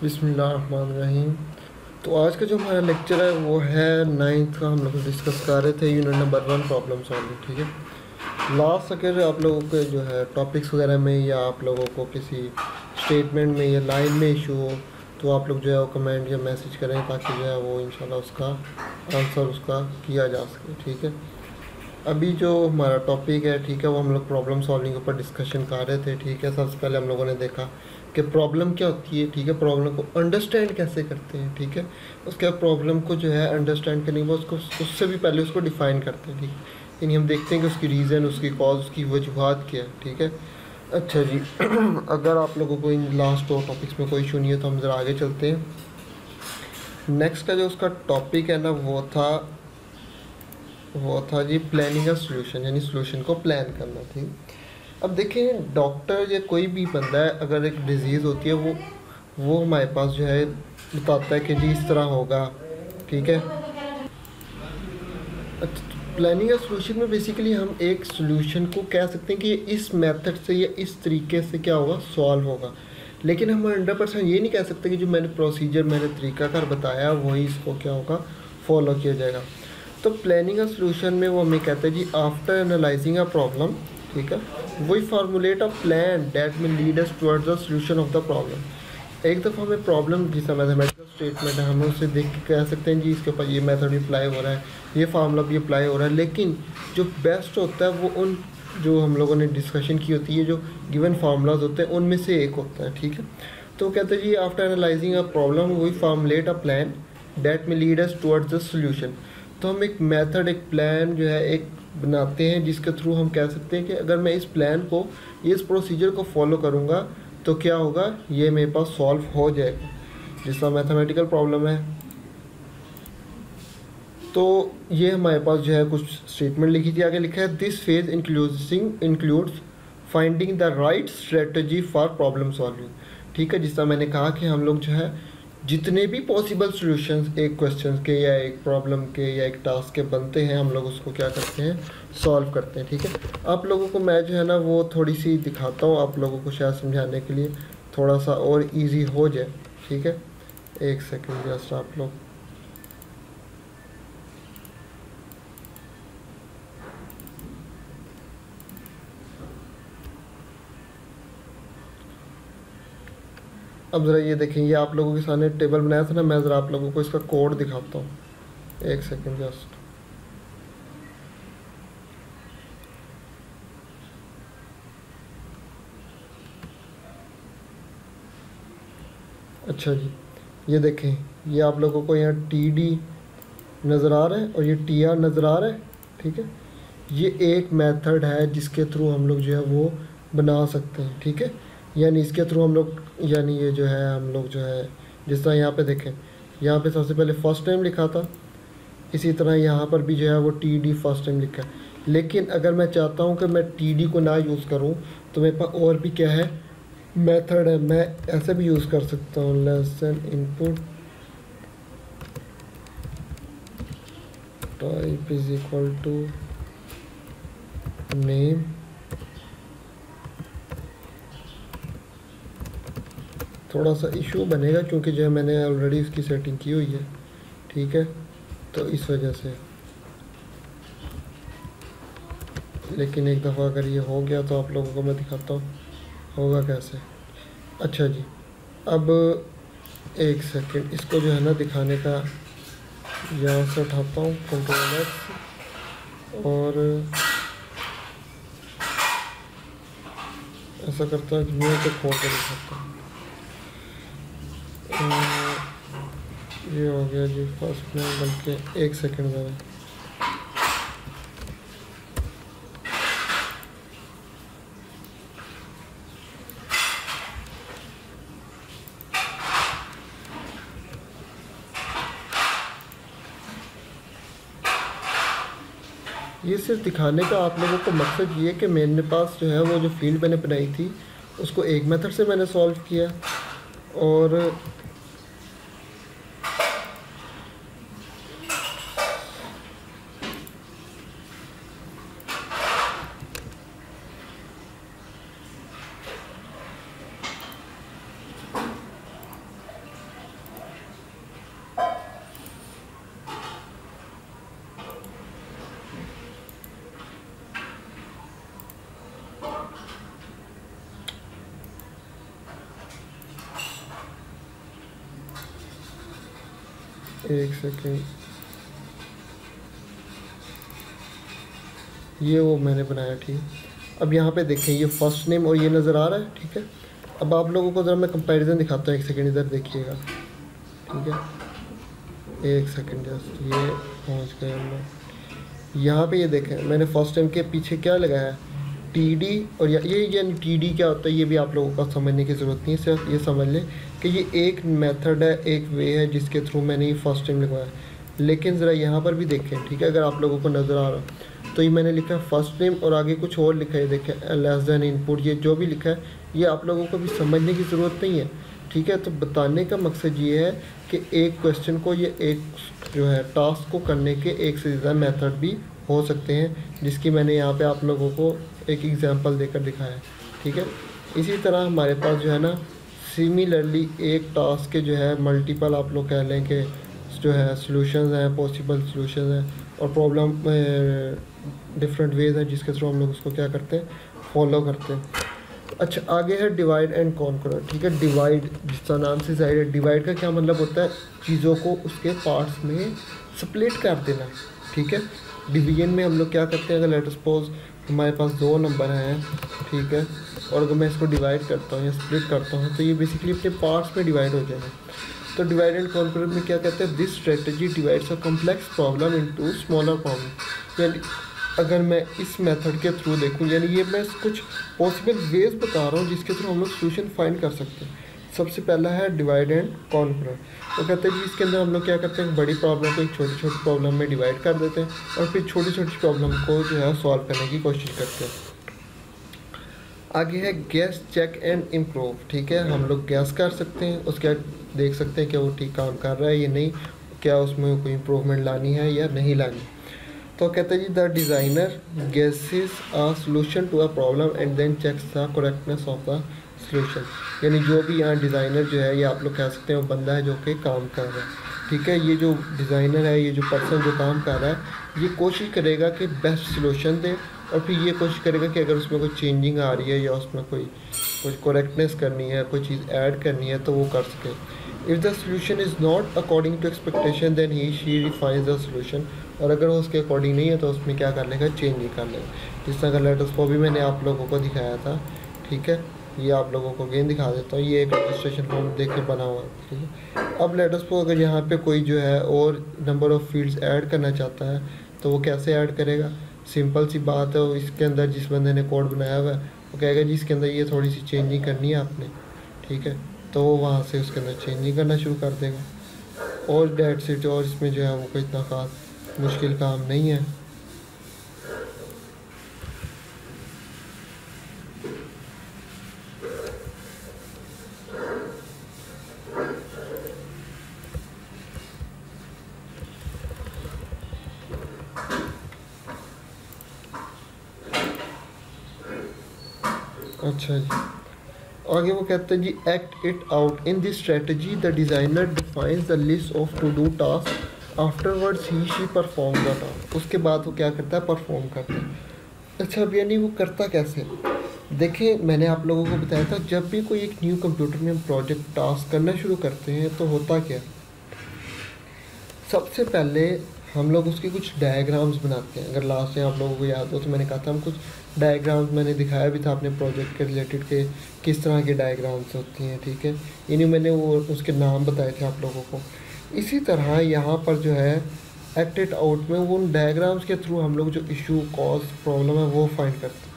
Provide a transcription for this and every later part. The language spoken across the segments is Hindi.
बिस्मिल्लाहिर्रहमानिर्रहीम। तो आज का जो हमारा लेक्चर है वो है 9th का। हम लोग डिस्कस कर रहे थे यूनिट नंबर 1 प्रॉब्लम सॉल्विंग। ठीक है, लास्ट अगर आप लोगों के जो है टॉपिक्स वगैरह में या आप लोगों को किसी स्टेटमेंट में या लाइन में इशू हो तो आप लोग जो है वो कमेंट या मैसेज करें ताकि जो है वो इंशाल्लाह उसका आंसर उसका किया जा सके। ठीक है, अभी जो हमारा टॉपिक है ठीक है वो हम लोग प्रॉब्लम सॉल्विंग के ऊपर डिस्कशन कर रहे थे। ठीक है, सबसे पहले हम लोगों ने देखा कि प्रॉब्लम क्या होती है। ठीक है, प्रॉब्लम को अंडरस्टैंड कैसे करते हैं। ठीक है, उसके बाद प्रॉब्लम को जो है अंडरस्टैंड करने के बाद उसको उससे भी पहले उसको डिफ़ाइन करते हैं। ठीक है, यानी हम देखते हैं कि उसकी रीज़न, उसकी कॉज, उसकी वजूहत क्या है। ठीक है, अच्छा जी अगर आप लोगों को इन लास्ट दो टॉपिक्स में कोई इशू नहीं है तो हम ज़रा आगे चलते हैं। नेक्स्ट का जो उसका टॉपिक है ना वो था जी प्लानिंग अ सोल्यूशन, यानी सोल्यूशन को प्लान करना। ठीक, अब देखें डॉक्टर या कोई भी बंदा है अगर एक डिज़ीज़ होती है वो हमारे पास जो है बताता है कि जी इस तरह होगा। ठीक है, प्लानिंग अ सोल्यूशन में बेसिकली हम एक सोल्यूशन को कह सकते हैं कि ये इस मेथड से या इस तरीके से क्या होगा सॉल्व होगा, लेकिन हम 100% ये नहीं कह सकते कि जो मैंने प्रोसीजर मैंने तरीकाकार बताया वही इसको क्या होगा फॉलो किया जाएगा। तो प्लानिंग अ सोल्यूशन में वो हमें कहते हैं जी आफ्टर एनालाइजिंग अ प्रॉब्लम, ठीक है, we formulate a plan that will lead us towards the solution of the problem. एक दफ़ा हमें प्रॉब्लम जिसका मैथमेटिकल स्टेटमेंट है हमें उससे देख के कह सकते हैं जी इसके ऊपर ये मेथड भी अप्लाई हो रहा है, ये फार्मूला भी अप्लाई हो रहा है, लेकिन जो बेस्ट होता है वो उन जो हम लोगों ने डिस्कशन की होती है जो गिवन फार्मूलाज होते हैं उनमें से एक होता है। ठीक है, तो कहते हैं जी after analyzing a problem we formulate a plan that may lead us towards the solution. तो हम एक मेथड, एक प्लान जो है एक बनाते हैं जिसके थ्रू हम कह सकते हैं कि अगर मैं इस प्लान को, इस प्रोसीजर को फॉलो करूँगा तो क्या होगा, ये मेरे पास सॉल्व हो जाएगा। जिसका मैथमेटिकल प्रॉब्लम है तो ये हमारे पास जो है कुछ स्टेटमेंट लिखी थी। आगे लिखा है this phase includes finding the right strategy for problem solving. ठीक है, जिसका मैंने कहा कि हम लोग जो है जितने भी पॉसिबल सॉल्यूशंस एक क्वेश्चन के या एक प्रॉब्लम के या एक टास्क के बनते हैं हम लोग उसको क्या करते हैं सॉल्व करते हैं। ठीक है, आप लोगों को मैं जो है ना वो थोड़ी सी दिखाता हूँ आप लोगों को शायद समझाने के लिए थोड़ा सा और इजी हो जाए। ठीक है, एक सेकंड जस्ट आप लोग अब ज़रा ये देखें, ये आप लोगों के सामने टेबल बनाया था ना, मैं ज़रा आप लोगों को इसका कोड दिखाता हूँ। एक सेकंड जस्ट। अच्छा जी, ये देखें, ये आप लोगों को यहाँ टी डी नज़र आ रहा है और ये टी आर नज़र आ रहा है। ठीक है, ये एक मेथड है जिसके थ्रू हम लोग जो है वो बना सकते हैं। ठीक है, यानी इसके थ्रू हम लोग, यानी ये जो है हम लोग जो है जिस तरह यहाँ पे देखें, यहाँ पे सबसे पहले फर्स्ट टाइम लिखा था, इसी तरह यहाँ पर भी जो है वो टी डी फर्स्ट टाइम लिखा है। लेकिन अगर मैं चाहता हूँ कि मैं टी डी को ना यूज़ करूँ तो मेरे पास और भी क्या है मेथड है, मैं ऐसे भी यूज़ कर सकता हूँ lesson input type is equal to name, थोड़ा सा इशू बनेगा क्योंकि जो है मैंने ऑलरेडी इसकी सेटिंग की हुई है। ठीक है, तो इस वजह से, लेकिन एक दफ़ा अगर ये हो गया तो आप लोगों को मैं दिखाता हूँ होगा कैसे। अच्छा जी, अब एक सेकंड इसको जो है ना दिखाने का यहाँ से उठाता हूँ कंट्रोल एक्स और ऐसा करता हूँ मैं तो खोल कर दिखाता हूँ। ये हो गया जी फर्स्ट में, बल्कि एक सेकंड ज़रा, ये सिर्फ दिखाने का आप लोगों को मकसद ये है कि मेरे पास जो है वो जो फील्ड मैंने बनाई थी उसको एक मेथड से मैंने सॉल्व किया और एक सेकेंड, ये वो मैंने बनाया, ठीक। अब यहाँ पे देखें ये फर्स्ट नेम और ये नज़र आ रहा है, ठीक है। अब आप लोगों को ज़रा मैं कंपैरिजन दिखाता हूँ, एक सेकेंड इधर देखिएगा, ठीक है। एक सेकेंड जस्ट, ये पहुँच गए हम लोग। यहाँ पे ये देखें मैंने फर्स्ट नेम के पीछे क्या लगाया है, TD। और ये यानी TD क्या होता है ये भी आप लोगों को समझने की ज़रूरत नहीं है, सिर्फ ये समझ लें कि ये एक मेथड है, एक वे है जिसके थ्रू मैंने ये फर्स्ट नेम लिखवाया। लेकिन ज़रा यहाँ पर भी देखें, ठीक है, अगर आप लोगों को नज़र आ रहा है तो ये मैंने लिखा है फर्स्ट नेम और आगे कुछ और लिखा है, देखें लेस दैन इनपुट। ये जो भी लिखा है ये आप लोगों को भी समझने की ज़रूरत नहीं है, ठीक है। तो बताने का मकसद ये है कि एक क्वेश्चन को, ये एक जो है टास्क को करने के एक से ज़्यादा मेथड भी हो सकते हैं, जिसकी मैंने यहाँ पे आप लोगों को एक एग्जांपल देकर दिखाया है, ठीक है। इसी तरह हमारे पास जो है ना सिमिलरली एक टास्क के जो है मल्टीपल आप लोग कह लें कि जो है सॉल्यूशंस हैं, पॉसिबल सॉल्यूशंस हैं, और प्रॉब्लम डिफरेंट वेज हैं जिसके थ्रू हम लोग उसको क्या करते हैं, फॉलो करते हैं। अच्छा, आगे है डिवाइड एंड कॉन्कर, ठीक है। डिवाइड जिसका नाम से जाहिर है, डिवाइड का क्या मतलब होता है, चीज़ों को उसके पार्ट्स में स्प्लिट कर देना, ठीक है। डिवीजन में हम लोग क्या करते हैं, अगर लेट सपोज हमारे पास 2 नंबर हैं, ठीक है, और अगर मैं इसको डिवाइड करता हूँ या स्प्लिट करता हूँ तो ये बेसिकली अपने पार्ट्स में डिवाइड हो जाएगा। तो डिवाइड एंड कॉन्कर में क्या कहते हैं, this strategy divides a complex problem into smaller problem. यानी अगर मैं इस मेथड के थ्रू देखूं, यानी ये मैं कुछ पॉसिबल वेज बता रहा हूँ जिसके थ्रू हम लोग सोल्यूशन फाइंड कर सकते हैं। सबसे पहला है डिवाइड एंड कॉन्कर। तो कहते हैं कि इसके अंदर हम लोग क्या करते हैं, बड़ी प्रॉब्लम को एक छोटी छोटी प्रॉब्लम में डिवाइड कर देते हैं और फिर छोटी छोटी प्रॉब्लम को जो है सॉल्व करने की कोशिश करते हैं। आगे है गैस, चेक एंड इम्प्रूव, ठीक है। हम लोग गैस कर सकते हैं, उसके देख सकते हैं कि वो ठीक काम कर रहा है या नहीं, क्या उसमें कोई इम्प्रूवमेंट लानी है या नहीं लानी। तो कहते हैं जी the designer guesses a solution to a problem and then checks the correctness of the solution. यानी जो भी यहाँ डिज़ाइनर जो है, ये आप लोग कह सकते हैं वो बंदा है जो कि काम कर रहा है, ठीक है। ये जो डिज़ाइनर है, ये जो पर्सन जो काम कर रहा है, ये कोशिश करेगा कि बेस्ट सोल्यूशन दे, और फिर ये कोशिश करेगा कि अगर उसमें कोई चेंजिंग आ रही है या उसमें कोई करेक्टनेस करनी है, कोई चीज़ ऐड करनी है तो वो कर सके। If the solution is not according to expectation then he she refines the solution. और अगर वो उसके अकॉर्डिंग नहीं है तो उसमें क्या कर लेगा, चेंज ही कर लेगा। जिस तरह का लेटर्स को भी मैंने आप लोगों को दिखाया था, ठीक है। ये आप लोगों को अगेन दिखा देता हूँ, ये एक रजिस्ट्रेशन फॉर्म देख के बना हुआ है, ठीक है। अब लेटर्स को अगर यहाँ पे कोई जो है और नंबर ऑफ़ फील्ड्स ऐड करना चाहता है तो वो कैसे ऐड करेगा, सिंपल सी बात है। वो इसके अंदर जिस बंदे ने कोड बनाया हुआ है वो कहेगा जी इसके अंदर ये थोड़ी सी चेंजिंग करनी है आपने, ठीक है। तो वो वहाँ से उसके अंदर चेंजिंग करना शुरू कर देगा और डेट्स इट। और इसमें जो है वो कोई इतना खास मुश्किल काम नहीं है। अच्छा जी, आगे वो कहते हैं जी act it out in this strategy the designer defines the list of to do task afterwards he she perform the task. उसके बाद वो क्या करता है, परफॉर्म करता है। अच्छा, अब यानी वो करता कैसे, देखिए मैंने आप लोगों को बताया था जब भी कोई एक न्यू कंप्यूटर में हम प्रोजेक्ट टास्क करना शुरू करते हैं तो होता क्या, सबसे पहले हम लोग उसके कुछ डायग्राम्स बनाते हैं। अगर लास्ट में आप लोगों को याद हो तो मैंने कहा था हम कुछ डायग्राम्स, मैंने दिखाया भी था अपने प्रोजेक्ट के रिलेटेड के किस तरह के डायग्राम्स होती हैं, ठीक है। यानी मैंने वो उसके नाम बताए थे आप लोगों को। इसी तरह यहाँ पर जो है एक्ट इट आउट में वो उन डायग्राम्स के थ्रू हम लोग जो इशू, कॉज, प्रॉब्लम है वो फाइंड करते हैं।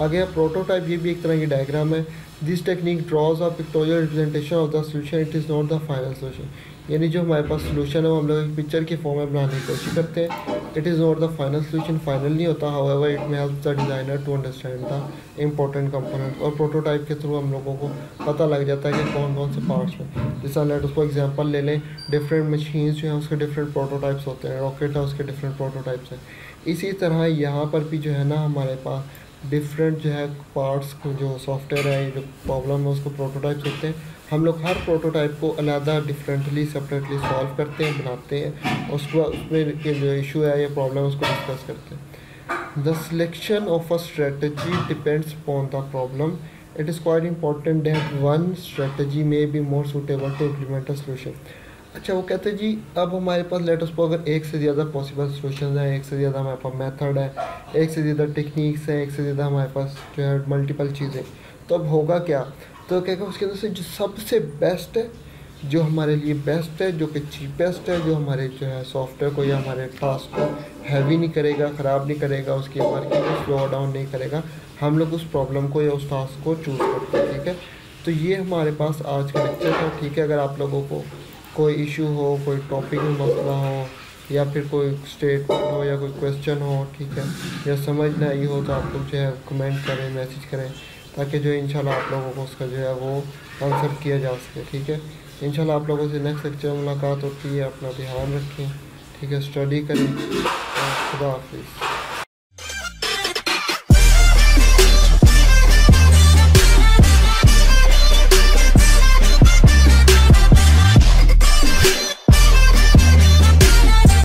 आगे प्रोटोटाइप, ये भी एक तरह की डायग्राम है। This technique draws a pictorial representation of the solution, it is not the final solution. यानी जो हमारे पास सोल्यूशन है वो हम लोग एक पिक्चर की फॉर्म में बनाने की कोशिश करते हैं। It is not the final solution, final नहीं होता। However it may help the designer to understand the important component. और प्रोटोटाइप के थ्रू हम लोगों को पता लग जाता है कि कौन कौन से पार्ट्स में, जैसा लेट उसको एग्जांपल ले लें, डिफरेंट मशीन्स जो हैं उसके डिफरेंट प्रोटोटाइप्स होते हैं, रॉकेट है उसके डिफरेंट प्रोटोटाइप्स हैं। इसी तरह यहाँ पर भी जो है ना हमारे पास डिफरेंट जो है पार्ट्स जो सॉफ्टवेयर है, जो प्रॉब्लम है उसको प्रोटोटाइप्स होते हैं। हम लोग हर प्रोटोटाइप को अलग डिफरेंटली सेपरेटली सॉल्व करते हैं, बनाते हैं, उसको उसमें जो इशू है या प्रॉब्लम है उसको डिस्कस करते हैं। The selection of a strategy depends upon the problem. It is quite important that one strategy may be more suitable to implement a solution. अच्छा, वो कहते हैं जी अब हमारे पास लेट अस सपोज अगर एक से ज़्यादा पॉसिबल सॉल्यूशंस हैं, एक से ज़्यादा हमारे पास मेथड है, एक से ज़्यादा टेक्निक्स हैं, एक से ज़्यादा हमारे पास जो है मल्टीपल चीज़ें, तो अब होगा क्या? तो क्या कहते हैं उसके अंदर से जो सबसे बेस्ट है, जो हमारे लिए बेस्ट है, जो कि चीपेस्ट है, जो हमारे जो है सॉफ्टवेयर को या हमारे टास्क को हैवी नहीं करेगा, ख़राब नहीं करेगा, उसकी वर्किंग को स्लो डाउन नहीं करेगा, हम लोग उस प्रॉब्लम को या उस टास्क को चूज़ करते हैं। ठीक है, तो ये हमारे पास आज का लेक्चर था। ठीक है, अगर आप लोगों को कोई इशू हो, कोई टॉपिक में मसला हो, या फिर कोई स्टेटमेंट हो या कोई क्वेश्चन हो, ठीक है, या समझ ना आई हो, तो आप लोग जो है कमेंट करें, मैसेज करें, ताकि जो है इंशाल्लाह आप लोगों को उसका जो है वो आंसर किया जा सके। ठीक है, इंशाल्लाह आप लोगों से नेक्स्ट लेक्चर में मुलाकात होती है। अपना ध्यान रखें, ठीक है, स्टडी करें और खुदा हाफिज़।